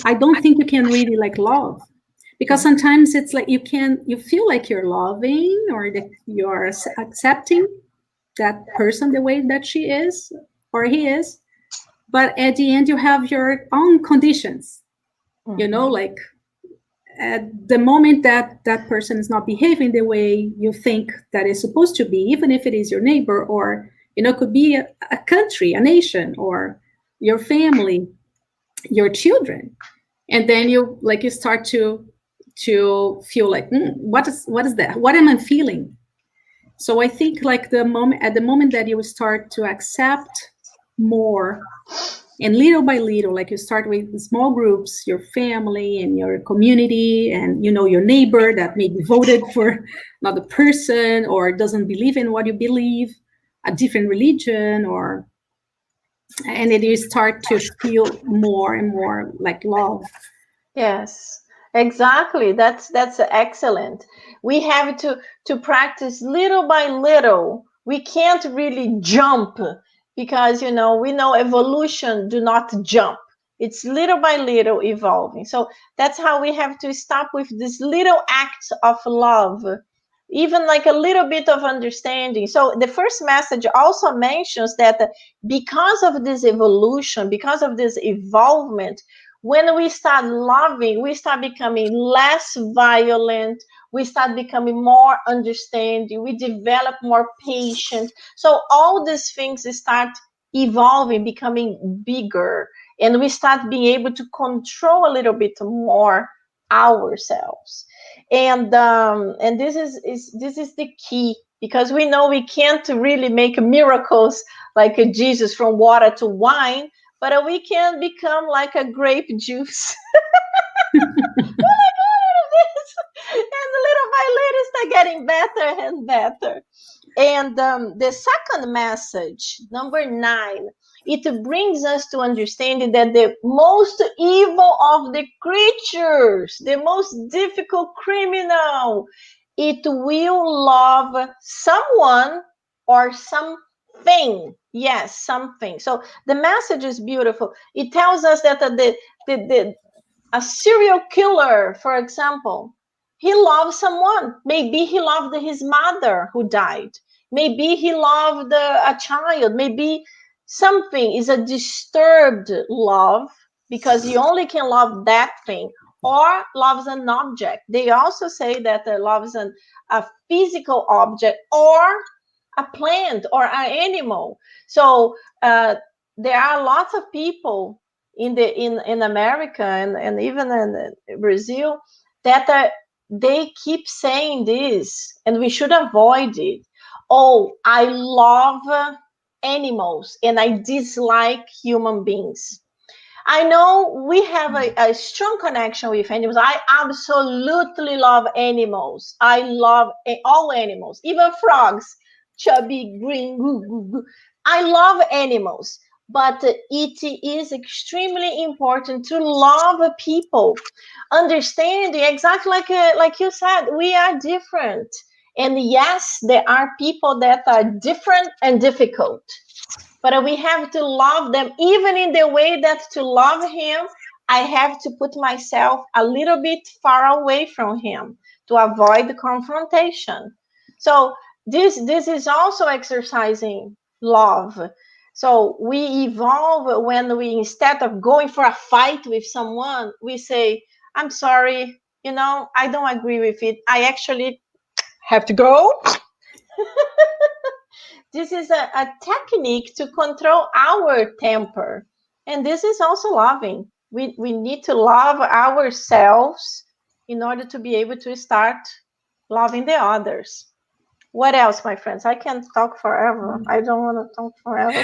[SPEAKER 4] I don't think you can really like love, because sometimes it's like you feel like you're loving or that you're accepting that person the way that she is or he is, but at the end you have your own conditions. Like at the moment that that person is not behaving the way you think that is supposed to be, even if it is your neighbor or could be a country, a nation, or your family, your children, and then you start to feel like what is that, what am I feeling? So I think like at the moment that you start to accept more, and little by little, like you start with small groups, your family and your community, and your neighbor that maybe voted for another person or doesn't believe in what you believe, a different religion, and then you start to feel more and more like love.
[SPEAKER 2] Yes, exactly. That's excellent. We have to practice little by little. We can't really jump because we know evolution do not jump. It's little by little evolving. So that's how we have to stop with this little acts of love, even like a little bit of understanding. So the first message also mentions that because of this evolution, because of this evolvement, when we start loving, we start becoming less violent, we start becoming more understanding, we develop more patience. So all these things start evolving, becoming bigger, and we start being able to control a little bit more ourselves. And this is the key, because we know we can't really make miracles like Jesus from water to wine, but we can become like a grape juice. And little by little start getting better and better. And the second message, number 9, it brings us to understanding that the most evil of the creatures, the most difficult criminal, it will love someone or something. Yes, something. So the message is beautiful. It tells us that a serial killer, for example, he loved someone. Maybe he loved his mother who died. Maybe he loved a child. Maybe something is a disturbed love because he only can love that thing, or loves an object. They also say that loves a physical object or a plant or an animal. So there are lots of people in America and even in Brazil that they keep saying this, and we should avoid it. Oh, I love animals and I dislike human beings. I know we have a strong connection with animals. I absolutely love animals. I love all animals, even frogs, chubby, green. I love animals, but it is extremely important to love people, understanding exactly like you said, we are different. And yes, there are people that are different and difficult, but we have to love them, even in the way that to love him, I have to put myself a little bit far away from him to avoid the confrontation. So this is also exercising love. So we evolve when we, instead of going for a fight with someone, we say, I'm sorry, I don't agree with it. I actually have to go. This is a technique to control our temper. And this is also loving. We need to love ourselves in order to be able to start loving the others. What else, my friends? I can talk forever. I don't want to talk forever.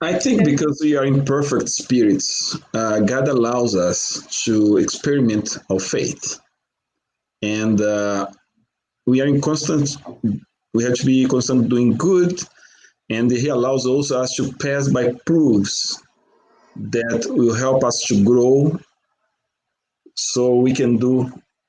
[SPEAKER 3] I think because we are imperfect spirits, God allows us to experiment our faith. And we are in constant, we have to be constant doing good. And He allows also us to pass by proofs that will help us to grow, so we can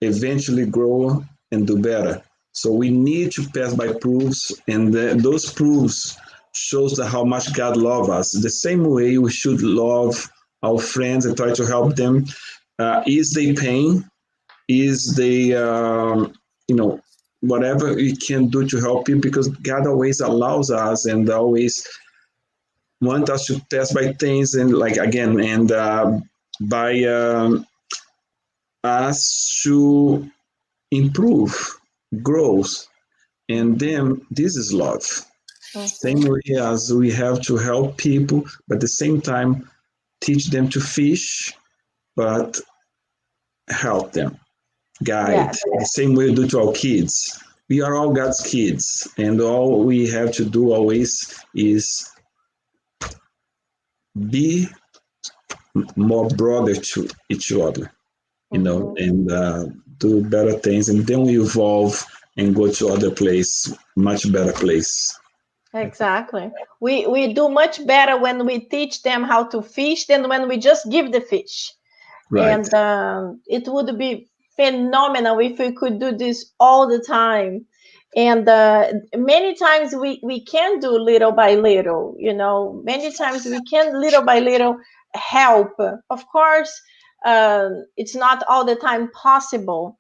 [SPEAKER 3] eventually grow and do better. So we need to pass by proofs, and those proofs shows how much God loves us. The same way we should love our friends and try to help them. Is they pain? Is they, whatever we can do to help you, because God always allows us and always want us to pass by things, and like again, and by us to improve, growth, and then this is love. Same way as we have to help people, but at the same time teach them to fish, but help them, guide. The same way we do to our kids. We are all God's kids, and all we have to do always is be more brother to each other, and do better things, and then we evolve and go to other place, much better place.
[SPEAKER 2] Exactly. We do much better when we teach them how to fish than when we just give the fish. Right. And it would be phenomenal if we could do this all the time. And many times we can do little by little, many times we can little by little help. Of course, it's not all the time possible.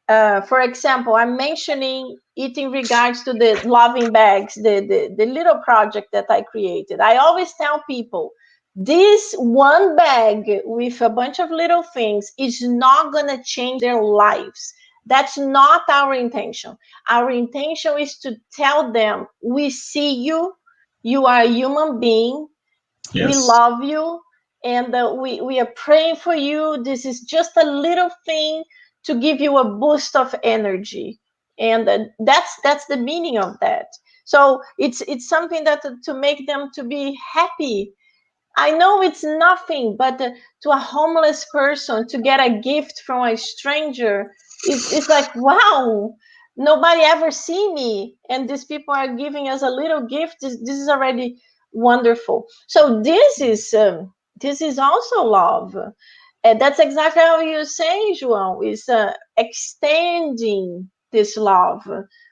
[SPEAKER 2] For example, I'm mentioning it in regards to the loving bags, the little project that I created. I always tell people, this one bag with a bunch of little things is not going to change their lives. That's not our intention. Our intention is to tell them, we see you, you are a human being, yes. We love you, and we are praying for you. This is just a little thing to give you a boost of energy, and that's the meaning of that. So it's something that to make them to be happy. I know it's nothing, but to a homeless person to get a gift from a stranger, it's like, wow, nobody ever see me, and these people are giving us a little gift. This is already wonderful. So this is also love. That's exactly how you say, João, is extending this love.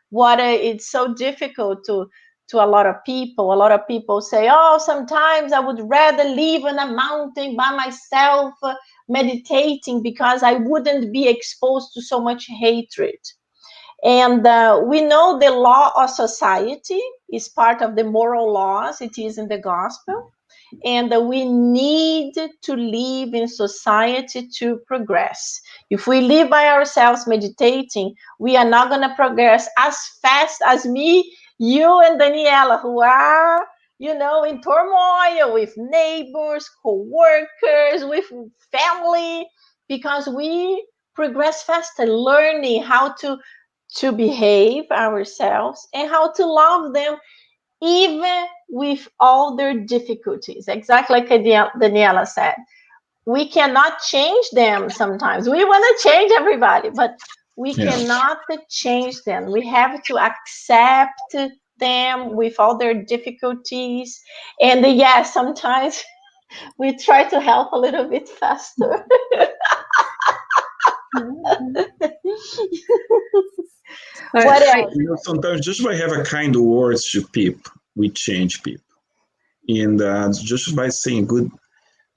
[SPEAKER 2] What it's so difficult to a lot of people. A lot of people say, oh, sometimes I would rather live on a mountain by myself, meditating, because I wouldn't be exposed to so much hatred. And we know the law of society is part of the moral laws. It is in the gospel. And we need to live in society to progress. If we live by ourselves meditating, we are not going to progress as fast as me, you, and Daniela, who are, in turmoil with neighbors, co-workers, with family, because we progress faster, learning how to behave ourselves and how to love them, even with all their difficulties. Exactly like Daniela said, we cannot change them sometimes. We want to change everybody, but we cannot change them. We have to accept them with all their difficulties. And yes, sometimes we try to help a little bit faster. What else?
[SPEAKER 3] Sometimes just by having kind words to people, we change people. And just by saying good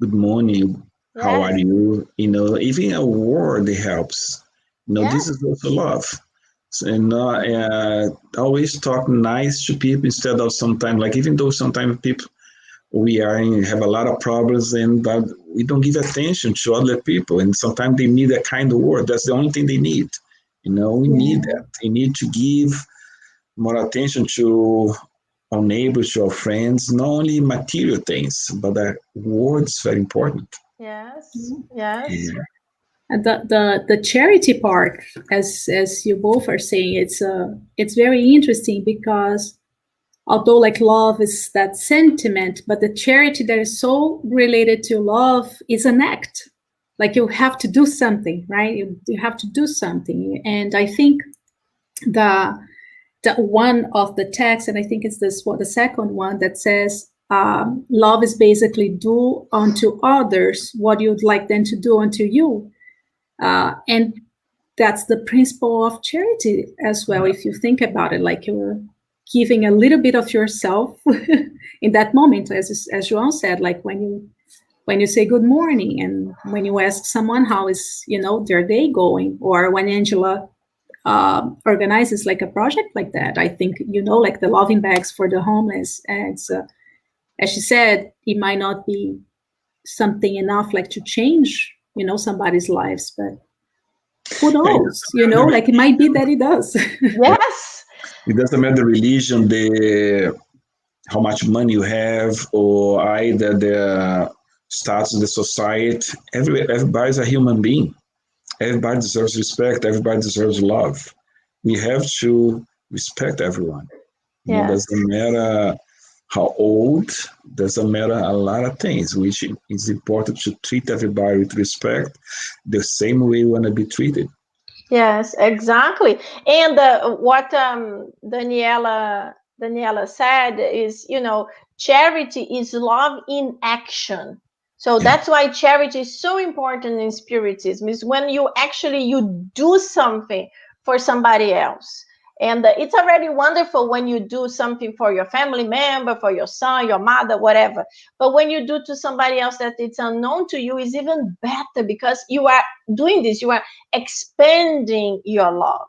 [SPEAKER 3] morning, how are you? Even a word helps. This is also love. So, and always talk nice to people instead of sometimes, like, even though sometimes people we have a lot of problems, but we don't give attention to other people, and sometimes they need a kind of word. That's the only thing they need. We need that. We need to give more attention to our neighbors, to our friends, not only material things, but the words very important.
[SPEAKER 2] Yes.
[SPEAKER 3] Yeah.
[SPEAKER 4] And the charity part, as you both are saying, it's very interesting, because although like love is that sentiment, but the charity that is so related to love is an act. Like you have to do something, right? You have to do something. And I think the one of the texts, and I think it's the second one, that says love is basically do unto others what you'd like them to do unto you. And that's the principle of charity as well. If you think about it, like you're giving a little bit of yourself in that moment, as João said, like when you say good morning, and when you ask someone how is their day going, or when Angela organizes like a project like that. I think like the loving bags for the homeless, and as she said, it might not be something enough like to change somebody's lives, but who knows? Like it might be that it does.
[SPEAKER 2] Yes.
[SPEAKER 3] It doesn't matter the religion, how much money you have, or either the status in the society. Everybody's a human being. Everybody deserves respect. Everybody deserves love. We have to respect everyone.
[SPEAKER 2] Yes.
[SPEAKER 3] It doesn't matter how old, doesn't matter a lot of things, which is important to treat everybody with respect the same way you want to be treated.
[SPEAKER 2] Yes, exactly. And what Daniela said is, charity is love in action. So that's why charity is so important in Spiritism, is when you do something for somebody else. And it's already wonderful when you do something for your family member, for your son, your mother, whatever. But when you do to somebody else that it's unknown to you, is even better, because you are doing this, you are expanding your love.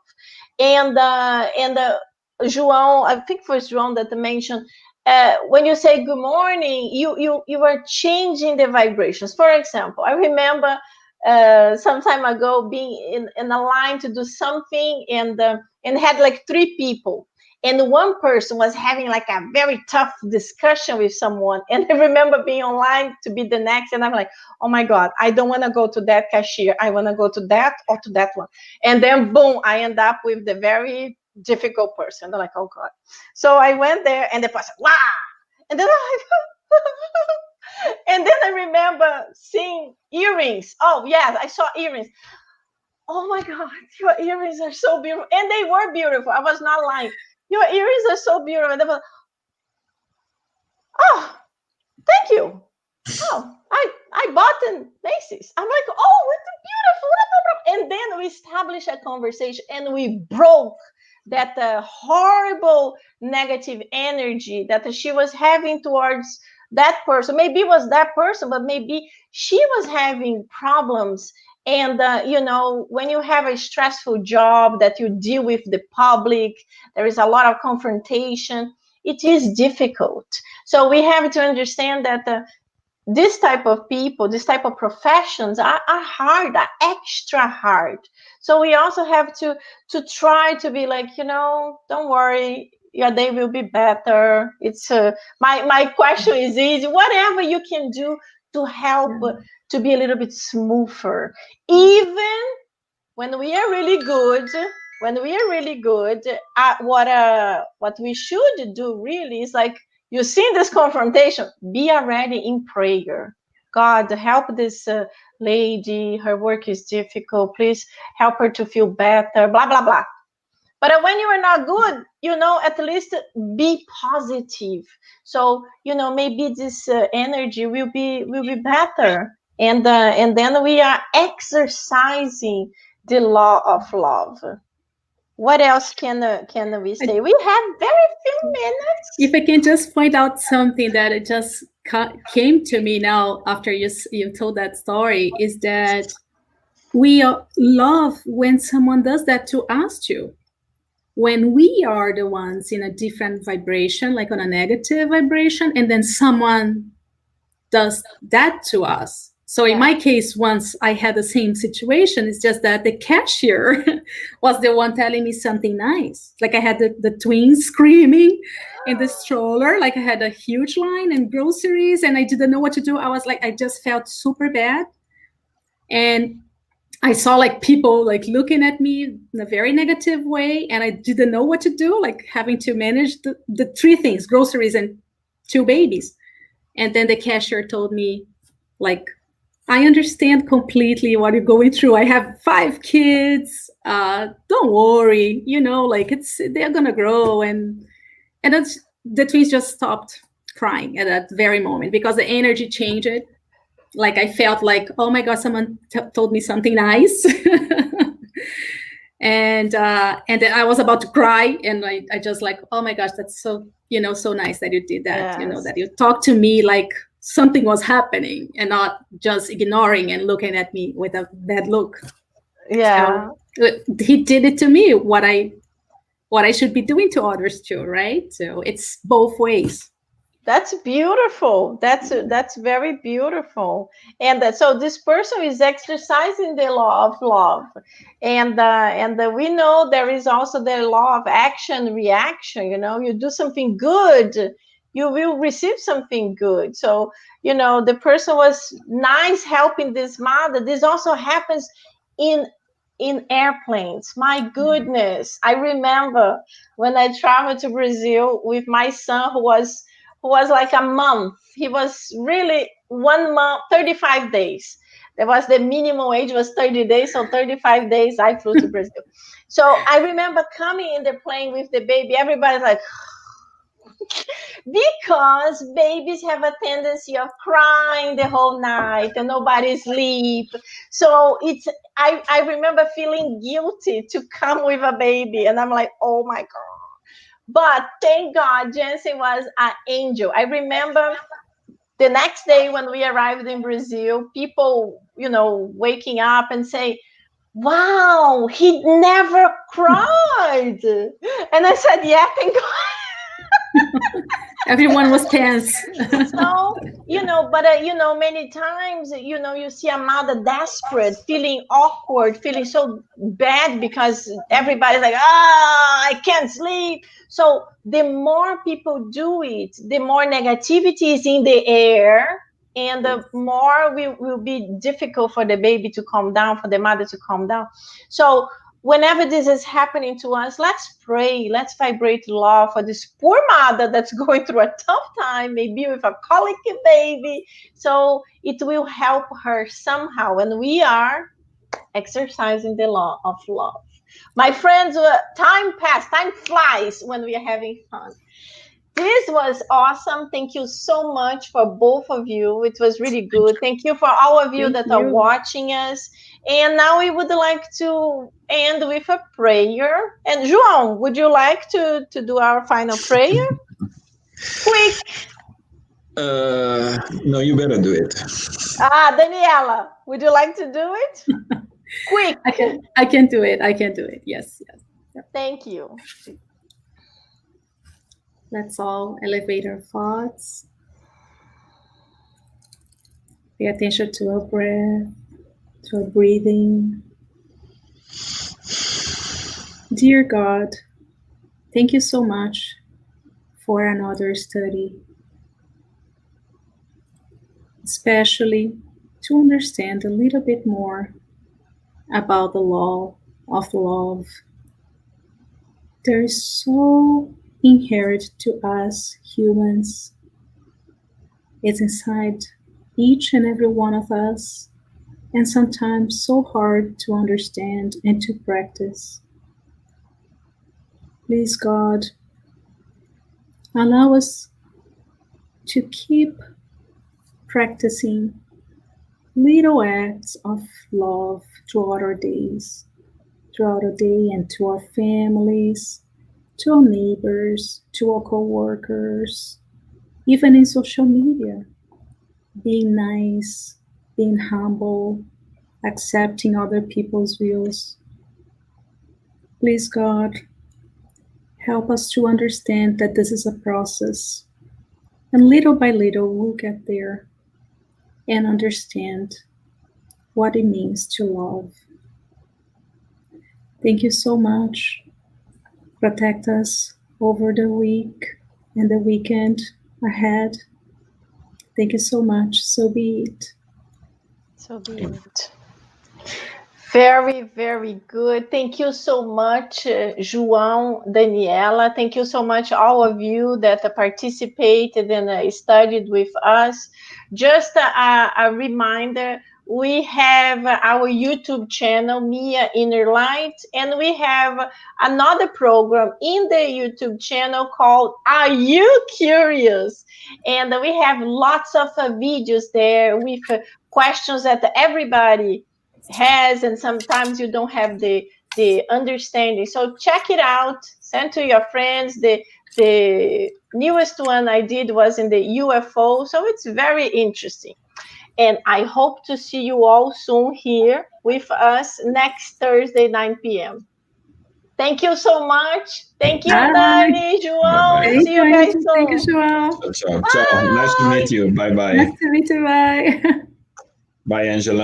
[SPEAKER 2] And João, I think it was João that mentioned, when you say good morning, you are changing the vibrations. For example, I remember some time ago being in a line to do something, and had like 3 people, and one person was having like a very tough discussion with someone, and I remember being online to be the next, and I'm like, oh my God, I don't want to go to that cashier, I want to go to that or to that one, and then boom, I end up with the very difficult person. They're like, oh God. So I went there, and the person, wow, and then I'm like and then I remember seeing earrings. Oh yes, I saw earrings. Oh my God, your earrings are so beautiful. And they were beautiful. I was not lying. Your earrings are so beautiful. And they were, oh, thank you. Oh, I bought in Macy's. I'm like, oh, it's beautiful. And then we established a conversation, and we broke that horrible negative energy that she was having towards that person. Maybe it was that person, but maybe she was having problems. And, when you have a stressful job that you deal with the public, there is a lot of confrontation. It is difficult. So we have to understand that this type of people, this type of professions are hard, are extra hard. So we also have to try to be like, don't worry, your day will be better. It's my question is easy. Whatever you can do to help to be a little bit smoother, even when we are really good. When we are really good, what we should do really is like, you see this confrontation, be already in prayer. God, help this lady. Her work is difficult. Please help her to feel better. Blah blah blah. But when you are not good, at least be positive. So maybe this energy will be better, and then we are exercising the law of love. What else can we say? We have very few minutes.
[SPEAKER 4] If I can just point out something that it just came to me now after you told that story, is that we love when someone does that to us too. When we are the ones in a different vibration, like on a negative vibration, and then someone does that to us. So in my case, once I had the same situation, it's just that the cashier was the one telling me something nice. Like I had the twins screaming in the stroller, like I had a huge line in groceries and I didn't know what to do. I was like, I just felt super bad. And I saw like people like looking at me in a very negative way, and I didn't know what to do, like having to manage the three things, groceries and two babies. And then the cashier told me, like, I understand completely what you're going through. I have 5 kids. Don't worry, like they're gonna grow, and that's, the twins just stopped crying at that very moment because the energy changed. Like I felt like, oh my God, someone told me something nice. And then I was about to cry, and I just like, oh my gosh, that's so, so nice that you did that.
[SPEAKER 2] Yes.
[SPEAKER 4] That you talked to me like something was happening and not just ignoring and looking at me with a bad look.
[SPEAKER 2] Yeah.
[SPEAKER 4] So he did it to me, what I should be doing to others too, right? So it's both ways.
[SPEAKER 2] That's beautiful. That's very beautiful. And so this person is exercising the law of love, and we know there is also the law of action reaction. You do something good, you will receive something good. So the person was nice helping this mother. This also happens in airplanes. My goodness, I remember when I traveled to Brazil with my son, who was like a month. He was really 1 month, 35 days. There was the minimum age was 30 days. So 35 days I flew to Brazil. So I remember coming in the plane with the baby. Everybody's like, because babies have a tendency of crying the whole night and nobody sleep. So I remember feeling guilty to come with a baby. And I'm like, oh my God. But thank God, Jensen was an angel. I remember the next day when we arrived in Brazil, people, waking up and say, wow, he never cried. And I said, yeah, thank God.
[SPEAKER 4] Everyone was tense.
[SPEAKER 2] So, but many times, you see a mother desperate, feeling awkward, feeling so bad because everybody's like, I can't sleep. So the more people do it, the more negativity is in the air, and the more will be difficult for the baby to calm down, for the mother to calm down. So whenever this is happening to us, let's pray, let's vibrate love for this poor mother that's going through a tough time, maybe with a colicky baby. So it will help her somehow. And we are exercising the law of love. My friends, time flies when we are having fun. This was awesome. Thank you so much for both of you. It was really good. Thank you for all of you that are watching us. And now we would like to end with a prayer. And João, would you like to do our final prayer? Quick.
[SPEAKER 3] No, you better do it.
[SPEAKER 2] Daniela, would you like to do it? Quick.
[SPEAKER 4] I can do it. Yes.
[SPEAKER 2] Thank you.
[SPEAKER 4] Let's all elevate our thoughts. Pay attention to our breath, to our breathing. Dear God, thank you so much for another study, especially to understand a little bit more about the law of love. There is so inherent to us humans. It's inside each and every one of us, and sometimes so hard to understand and to practice. Please, God, allow us to keep practicing little acts of love throughout our days, throughout our day, and to our families, to our neighbors, to our co-workers, even in social media. Being nice, being humble, accepting other people's views. Please, God, help us to understand that this is a process, and little by little we'll get there. and understand what it means to love. Thank you so much. Protect us over the week and the weekend ahead. Thank you so much. So be it.
[SPEAKER 2] So be it. Very, very good. Thank you so much, João, Daniela. Thank you so much, all of you that participated and studied with us. Just a reminder, we have our YouTube channel, Mia InnerLight, and we have another program in the YouTube channel called Are You Curious? And we have lots of videos there with questions that everybody has, and sometimes you don't have the understanding. So check it out, send to your friends. The newest one I did was in the UFO, so it's very interesting. And I hope to see you all soon here with us next Thursday, 9 p.m. Thank you so much. Thank you, Dani, João. See you guys soon.
[SPEAKER 4] Thank you, João.
[SPEAKER 3] Ciao, ciao. Nice to meet you. Bye-bye.
[SPEAKER 4] Nice to meet you. Bye.
[SPEAKER 3] Bye, Angela.